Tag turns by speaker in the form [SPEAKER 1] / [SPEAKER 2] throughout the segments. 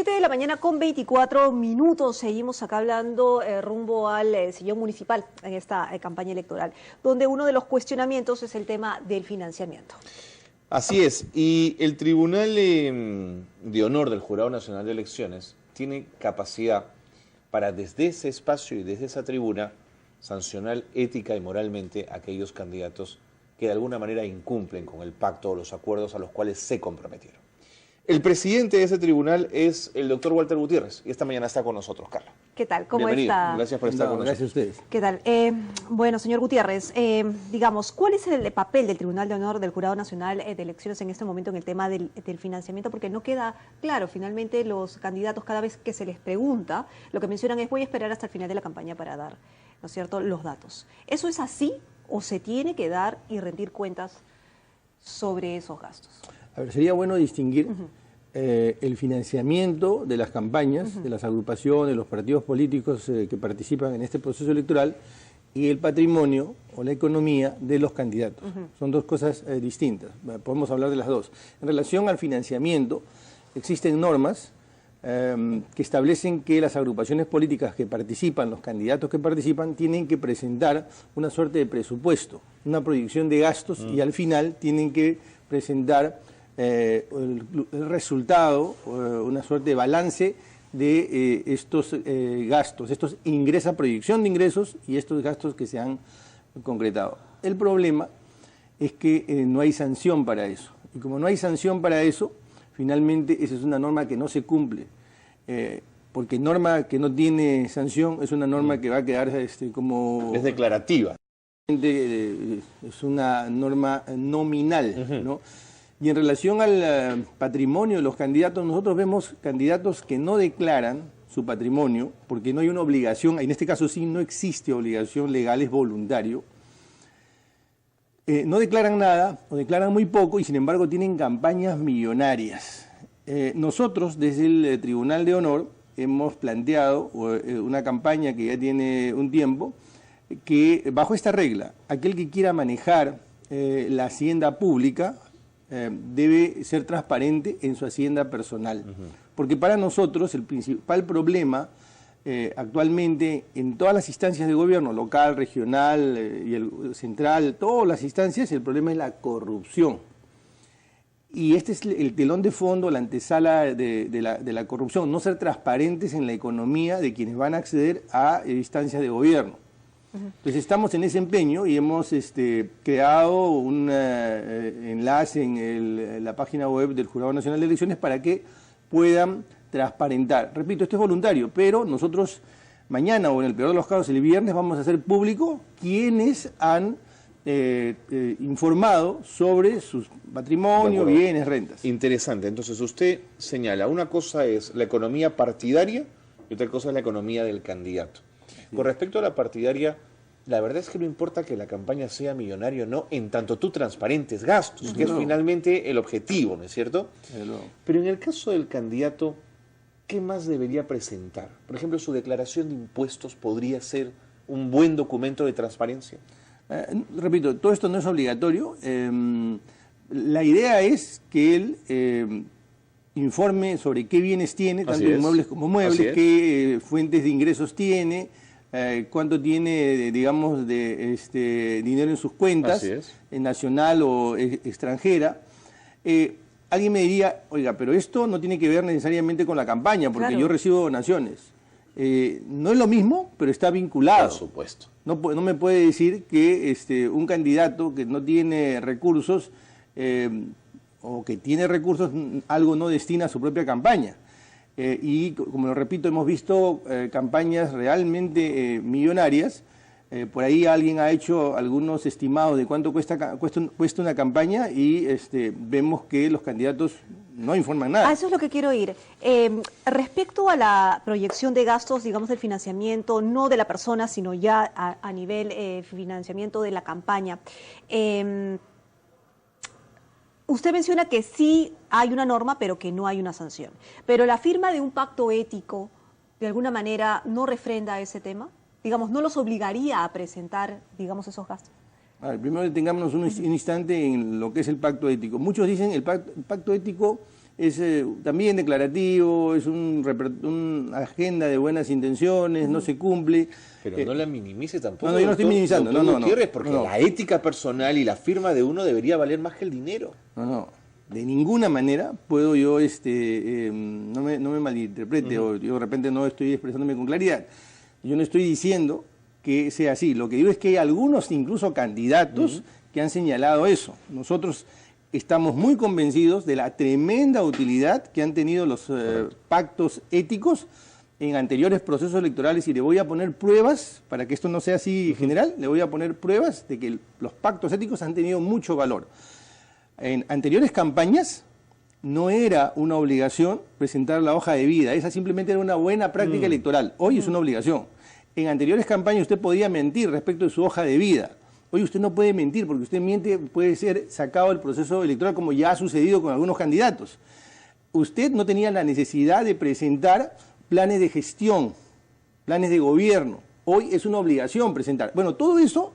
[SPEAKER 1] 7 de la mañana con 24 minutos. Seguimos acá hablando rumbo al sillón municipal en esta campaña electoral, donde uno de los cuestionamientos es el tema del financiamiento.
[SPEAKER 2] Así es, y el Tribunal de Honor del Jurado Nacional de Elecciones tiene capacidad para desde ese espacio y desde esa tribuna sancionar ética y moralmente a aquellos candidatos que de alguna manera incumplen con el pacto o los acuerdos a los cuales se comprometieron. El presidente de ese tribunal es el doctor Walter Gutiérrez y esta mañana está con nosotros, Carla.
[SPEAKER 1] ¿Qué tal? ¿Cómo
[SPEAKER 2] Bienvenido.
[SPEAKER 1] está?
[SPEAKER 2] Gracias por estar con nosotros.
[SPEAKER 3] Gracias a ustedes.
[SPEAKER 1] ¿Qué tal? Bueno, señor Gutiérrez, digamos, ¿cuál es el papel del Tribunal de Honor del Jurado Nacional de Elecciones en este momento en el tema del financiamiento? Porque no queda claro, finalmente los candidatos cada vez que se les pregunta, lo que mencionan es voy a esperar hasta el final de la campaña para dar, ¿no es cierto?, los datos. ¿Eso es así o se tiene que dar y rendir cuentas sobre esos gastos?
[SPEAKER 3] A ver, sería bueno distinguir el financiamiento de las campañas, de las agrupaciones, los partidos políticos que participan en este proceso electoral y el patrimonio o la economía de los candidatos. Son dos cosas distintas, podemos hablar de las dos. En relación al financiamiento, existen normas que establecen que las agrupaciones políticas que participan, los candidatos que participan, tienen que presentar una suerte de presupuesto, una proyección de gastos y al final tienen que presentar el resultado, una suerte de balance de estos gastos, estos ingresos, proyección de ingresos y estos gastos que se han concretado. El problema es que no hay sanción para eso. Y como no hay sanción para eso, finalmente esa es una norma que no se cumple. Porque norma que no tiene sanción es una norma que va a quedar como...
[SPEAKER 2] Es declarativa.
[SPEAKER 3] Es una norma nominal, ¿no? Y en relación al patrimonio de los candidatos, nosotros vemos candidatos que no declaran su patrimonio, porque no hay una obligación, en este caso sí no existe obligación legal, es voluntario. No declaran nada, o declaran muy poco, y sin embargo tienen campañas millonarias. Nosotros, desde el Tribunal de Honor, hemos planteado una campaña que ya tiene un tiempo, que bajo esta regla, aquel que quiera manejar la hacienda pública, debe ser transparente en su hacienda personal. Porque para nosotros el principal problema actualmente en todas las instancias de gobierno, local, regional y el central, todas las instancias, el problema es la corrupción. Y este es el telón de fondo, la antesala de la corrupción, no ser transparentes en la economía de quienes van a acceder a instancias de gobierno. Entonces estamos en ese empeño y hemos creado un enlace en la página web del Jurado Nacional de Elecciones para que puedan transparentar. Repito, esto es voluntario, pero nosotros mañana o en el peor de los casos el viernes vamos a hacer público quienes han informado sobre sus patrimonio, bienes, rentas.
[SPEAKER 2] Interesante, entonces usted señala, una cosa es la economía partidaria y otra cosa es la economía del candidato. Con respecto a la partidaria, la verdad es que no importa que la campaña sea millonaria o no, en tanto tú transparentes gastos, que es finalmente el objetivo, ¿no es cierto? Pero en el caso del candidato, ¿qué más debería presentar? Por ejemplo, su declaración de impuestos podría ser un buen documento de transparencia.
[SPEAKER 3] Repito, todo esto no es obligatorio. La idea es que él informe sobre qué bienes tiene, tanto inmuebles como muebles, qué fuentes de ingresos tiene, cuánto tiene, digamos, de dinero en sus cuentas, nacional o extranjera. Alguien me diría, oiga, pero esto no tiene que ver necesariamente con la campaña, porque yo recibo donaciones. No es lo mismo, pero está vinculado.
[SPEAKER 2] Por supuesto.
[SPEAKER 3] No me puede decir que un candidato que no tiene recursos o que tiene recursos, algo no destina a su propia campaña. Y como lo repito, hemos visto campañas realmente millonarias. Por ahí alguien ha hecho algunos estimados de cuánto cuesta una campaña y vemos que los candidatos no informan nada.
[SPEAKER 1] Eso es lo que quiero ir. Respecto a la proyección de gastos, digamos, del financiamiento, no de la persona, sino ya a nivel financiamiento de la campaña, usted menciona que sí hay una norma, pero que no hay una sanción. Pero la firma de un pacto ético, de alguna manera, ¿no refrenda ese tema? Digamos, ¿no los obligaría a presentar, digamos, esos gastos?
[SPEAKER 3] A ver, primero detengámonos un instante en lo que es el pacto ético. Muchos dicen el pacto ético es también declarativo, es una agenda de buenas intenciones, no se cumple.
[SPEAKER 2] Pero no la minimice tampoco.
[SPEAKER 3] No, yo no estoy minimizando.
[SPEAKER 2] Doctor Gutiérrez, porque la ética personal y la firma de uno debería valer más que el dinero.
[SPEAKER 3] No. De ninguna manera puedo yo, no me malinterprete, o yo de repente no estoy expresándome con claridad. Yo no estoy diciendo que sea así. Lo que digo es que hay algunos, incluso candidatos, que han señalado eso. Nosotros estamos muy convencidos de la tremenda utilidad que han tenido los pactos éticos en anteriores procesos electorales, y le voy a poner pruebas, para que esto no sea así general, le voy a poner pruebas de que los pactos éticos han tenido mucho valor. En anteriores campañas no era una obligación presentar la hoja de vida, esa simplemente era una buena práctica electoral. Hoy es una obligación. En anteriores campañas usted podía mentir respecto de su hoja de vida. Hoy usted no puede mentir, porque usted miente, puede ser sacado del proceso electoral, como ya ha sucedido con algunos candidatos. Usted no tenía la necesidad de presentar planes de gestión, planes de gobierno. Hoy es una obligación presentar. Bueno, todo eso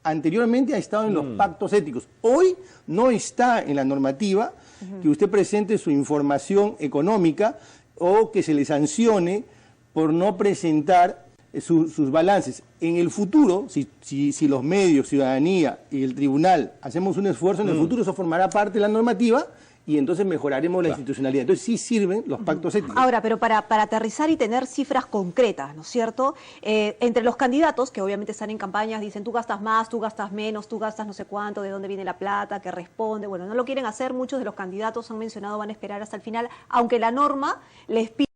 [SPEAKER 3] anteriormente ha estado en los pactos éticos. Hoy no está en la normativa que usted presente su información económica o que se le sancione por no presentar sus balances. En el futuro, si los medios, ciudadanía y el tribunal hacemos un esfuerzo, en el futuro eso formará parte de la normativa y entonces mejoraremos la institucionalidad. Entonces sí sirven los pactos éticos.
[SPEAKER 1] Ahora, pero para aterrizar y tener cifras concretas, ¿no es cierto? Entre los candidatos, que obviamente están en campañas, dicen tú gastas más, tú gastas menos, tú gastas no sé cuánto, de dónde viene la plata, qué responde. Bueno, no lo quieren hacer, muchos de los candidatos han mencionado van a esperar hasta el final, aunque la norma les pide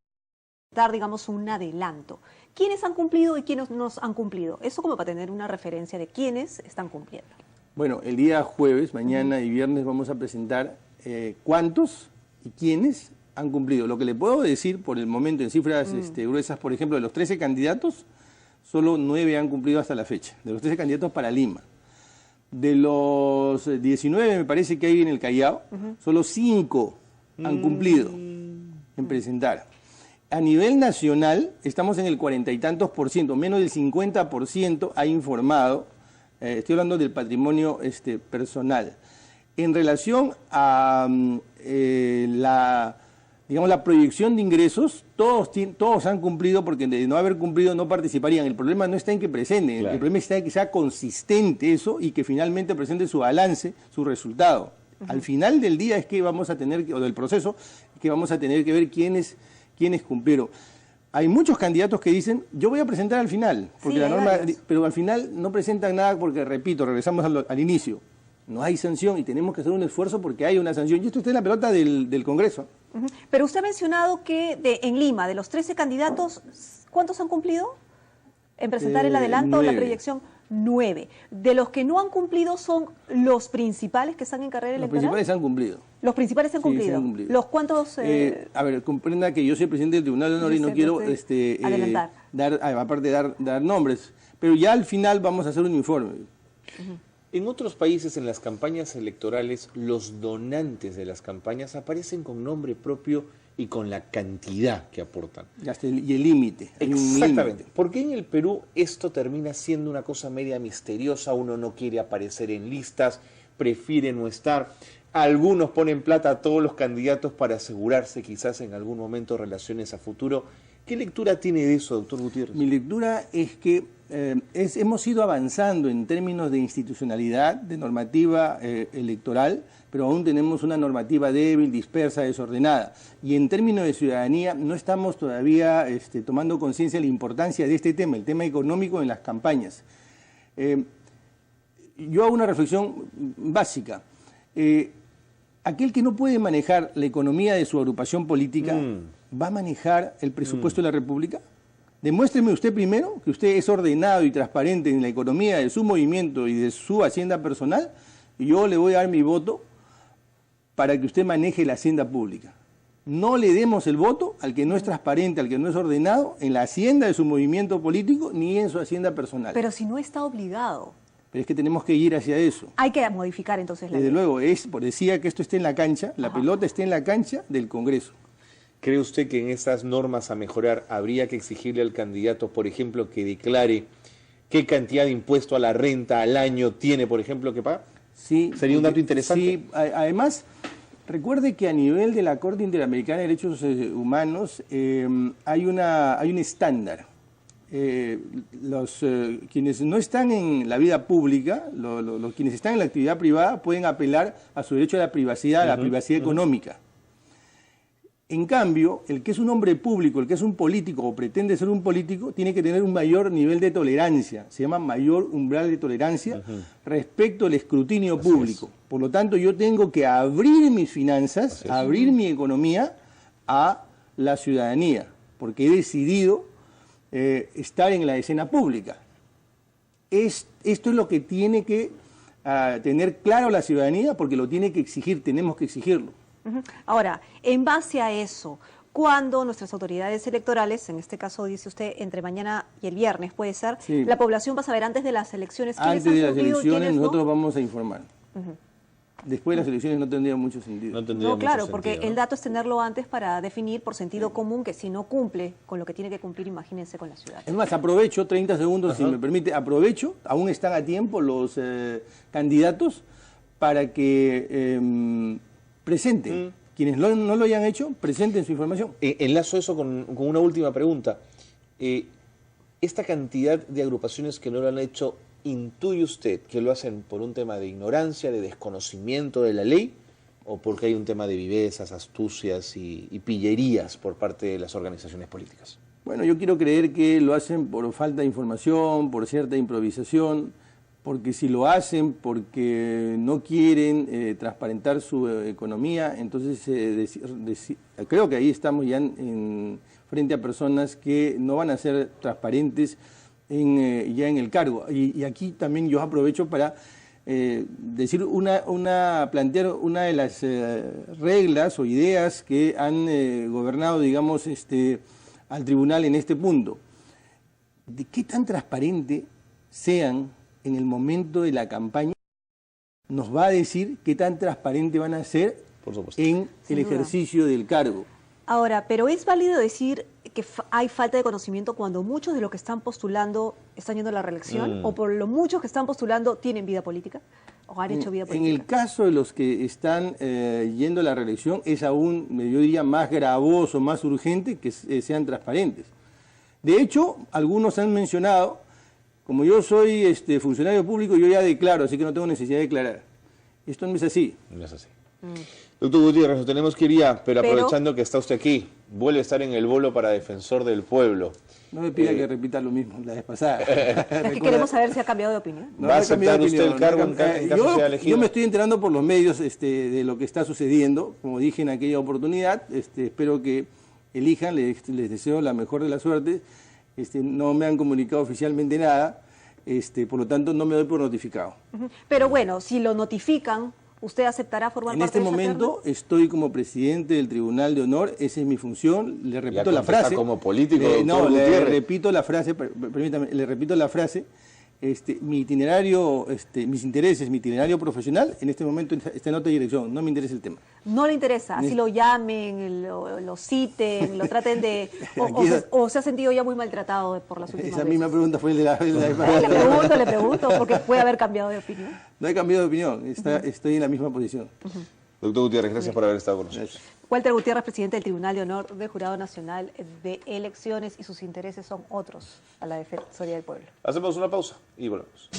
[SPEAKER 1] dar, digamos, un adelanto. ¿Quiénes han cumplido y quiénes no han cumplido? Eso como para tener una referencia de quiénes están cumpliendo.
[SPEAKER 3] Bueno, el día jueves, mañana y viernes vamos a presentar cuántos y quiénes han cumplido. Lo que le puedo decir por el momento en cifras gruesas, por ejemplo, de los 13 candidatos, solo 9 han cumplido hasta la fecha, de los 13 candidatos para Lima. De los 19, me parece que hay en el Callao, solo 5 han cumplido en presentar. A nivel nacional, estamos en el 40 y tantos %, menos del 50% ha informado, estoy hablando del patrimonio personal. En relación a la proyección de ingresos, todos han cumplido, porque de no haber cumplido no participarían. El problema no está en que presenten, claro. El problema está en que sea consistente eso y que finalmente presente su balance, su resultado. Al final del día es que vamos a tener, o del proceso, que vamos a tener que ver quiénes cumplieron. Hay muchos candidatos que dicen, yo voy a presentar al final, porque la norma, pero al final no presentan nada porque, repito, regresamos al inicio. No hay sanción y tenemos que hacer un esfuerzo porque hay una sanción. Y esto está en la pelota del Congreso.
[SPEAKER 1] Pero usted ha mencionado que en Lima, de los 13 candidatos, ¿cuántos han cumplido en presentar el adelanto o la proyección? 9. De los que no han cumplido son los principales que están en carrera electoral.
[SPEAKER 3] Los principales han cumplido.
[SPEAKER 1] Los principales han cumplido.
[SPEAKER 3] Sí, se han cumplido.
[SPEAKER 1] ¿Los cuántos?
[SPEAKER 3] A ver, comprenda que yo soy presidente del Tribunal de Honor y no quiero
[SPEAKER 1] adelantar.
[SPEAKER 3] dar nombres. Pero ya al final vamos a hacer un informe.
[SPEAKER 2] En otros países, en las campañas electorales, los donantes de las campañas aparecen con nombre propio y con la cantidad que aportan.
[SPEAKER 3] Y el límite.
[SPEAKER 2] Exactamente. ¿Por qué en el Perú esto termina siendo una cosa media misteriosa? Uno no quiere aparecer en listas, prefiere no estar. Algunos ponen plata a todos los candidatos para asegurarse quizás en algún momento relaciones a futuro. ¿Qué lectura tiene de eso, doctor Gutiérrez?
[SPEAKER 3] Mi lectura es que hemos ido avanzando en términos de institucionalidad, de normativa electoral, pero aún tenemos una normativa débil, dispersa, desordenada. Y en términos de ciudadanía no estamos todavía tomando conciencia de la importancia de este tema, el tema económico en las campañas. Yo hago una reflexión básica. Aquel que no puede manejar la economía de su agrupación política, ¿va a manejar el presupuesto de la República? Demuéstreme usted primero que usted es ordenado y transparente en la economía de su movimiento y de su hacienda personal, y yo le voy a dar mi voto para que usted maneje la hacienda pública. No le demos el voto al que no es transparente, al que no es ordenado en la hacienda de su movimiento político ni en su hacienda personal.
[SPEAKER 1] Pero si no está obligado.
[SPEAKER 3] Pero es que tenemos que ir hacia eso.
[SPEAKER 1] Hay que modificar entonces la ley.
[SPEAKER 3] Desde luego, decía que esto esté en la cancha, la pelota esté en la cancha del Congreso.
[SPEAKER 2] ¿Cree usted que en estas normas a mejorar habría que exigirle al candidato, por ejemplo, que declare qué cantidad de impuesto a la renta al año tiene, por ejemplo, que pagar?
[SPEAKER 3] Sí.
[SPEAKER 2] ¿Sería un dato interesante?
[SPEAKER 3] Sí, además, Recuerde que a nivel de la Corte Interamericana de Derechos Humanos hay un estándar. Quienes no están en la vida pública, quienes están en la actividad privada, pueden apelar a su derecho a la privacidad, a la privacidad económica. En cambio, el que es un hombre público, el que es un político o pretende ser un político, tiene que tener un mayor nivel de tolerancia, se llama mayor umbral de tolerancia respecto al escrutinio público. Por lo tanto, yo tengo que abrir mis finanzas, abrir mi economía a la ciudadanía, porque he decidido estar en la escena pública. Esto es lo que tiene que tener claro la ciudadanía, porque lo tiene que exigir, tenemos que exigirlo.
[SPEAKER 1] Ahora, en base a eso, cuando nuestras autoridades electorales, en este caso dice usted entre mañana y el viernes puede ser, la población va a saber antes de las elecciones quiénes
[SPEAKER 3] antes de
[SPEAKER 1] han
[SPEAKER 3] las
[SPEAKER 1] surgido,
[SPEAKER 3] elecciones
[SPEAKER 1] quiénes
[SPEAKER 3] nosotros
[SPEAKER 1] no.
[SPEAKER 3] Vamos a informar. Después de las elecciones no tendría mucho sentido.
[SPEAKER 1] No, claro, porque el dato es tenerlo antes para definir por sentido común que si no cumple con lo que tiene que cumplir, imagínense con la ciudad.
[SPEAKER 3] Es más, aprovecho 30 segundos, si me permite, aprovecho, aún están a tiempo los candidatos para que presenten. Quienes no lo hayan hecho, presenten su información.
[SPEAKER 2] Enlazo eso con una última pregunta. Esta cantidad de agrupaciones que no lo han hecho, ¿intuye usted que lo hacen por un tema de ignorancia, de desconocimiento de la ley, o porque hay un tema de vivezas, astucias y pillerías por parte de las organizaciones políticas?
[SPEAKER 3] Bueno, yo quiero creer que lo hacen por falta de información, por cierta improvisación, porque si lo hacen porque no quieren transparentar su economía, entonces creo que ahí estamos ya frente a personas que no van a ser transparentes ya en el cargo. Y aquí también yo aprovecho para decir plantear una de las reglas o ideas que han gobernado, digamos, al tribunal en este punto. ¿De qué tan transparente sean en el momento de la campaña? Nos va a decir qué tan transparente van a ser en el ejercicio del cargo.
[SPEAKER 1] Ahora, pero ¿es válido decir que hay falta de conocimiento cuando muchos de los que están postulando están yendo a la reelección? ¿O por lo muchos que están postulando tienen vida política? ¿O han hecho vida política?
[SPEAKER 3] En el caso de los que están yendo a la reelección es aún, yo diría, más gravoso, más urgente que sean transparentes. De hecho, algunos han mencionado, como yo soy funcionario público, yo ya declaro, así que no tengo necesidad de declarar. Esto no es así.
[SPEAKER 2] No es así. Doctor Gutiérrez, nos tenemos que ir ya, pero aprovechando que está usted aquí, vuelve a estar en el bolo para defensor del pueblo.
[SPEAKER 3] No me pida que repita lo mismo, la vez pasada.
[SPEAKER 1] Es que queremos saber si ha cambiado de opinión.
[SPEAKER 2] ¿Va a aceptar usted el cargo en caso sea elegido?
[SPEAKER 3] Yo me estoy enterando por los medios de lo que está sucediendo. Como dije en aquella oportunidad, espero que elijan, les deseo la mejor de las suertes. No me han comunicado oficialmente nada, por lo tanto no me doy por notificado.
[SPEAKER 1] Pero bueno, si lo notifican, ¿usted aceptará formar parte de esa terna?
[SPEAKER 3] En este momento estoy como presidente del Tribunal de Honor, esa es mi función, le repito la frase.
[SPEAKER 2] Como político,
[SPEAKER 3] no, le repito la frase, permítame, le repito la frase. Mi itinerario, mis intereses, mi itinerario profesional, en este momento está en otra dirección, no me interesa el tema.
[SPEAKER 1] No le interesa, así lo llamen, lo citen, lo traten de... o se ha sentido ya muy maltratado por las últimas veces.
[SPEAKER 3] Esa misma pregunta fue de la
[SPEAKER 1] Le pregunto, porque puede haber cambiado de opinión.
[SPEAKER 3] No he cambiado de opinión, estoy en la misma posición.
[SPEAKER 2] Doctor Gutiérrez, gracias por haber estado con nosotros.
[SPEAKER 1] Walter Gutiérrez, presidente del Tribunal de Honor del Jurado Nacional de Elecciones, y sus intereses son otros a la Defensoría del Pueblo.
[SPEAKER 2] Hacemos una pausa y volvemos.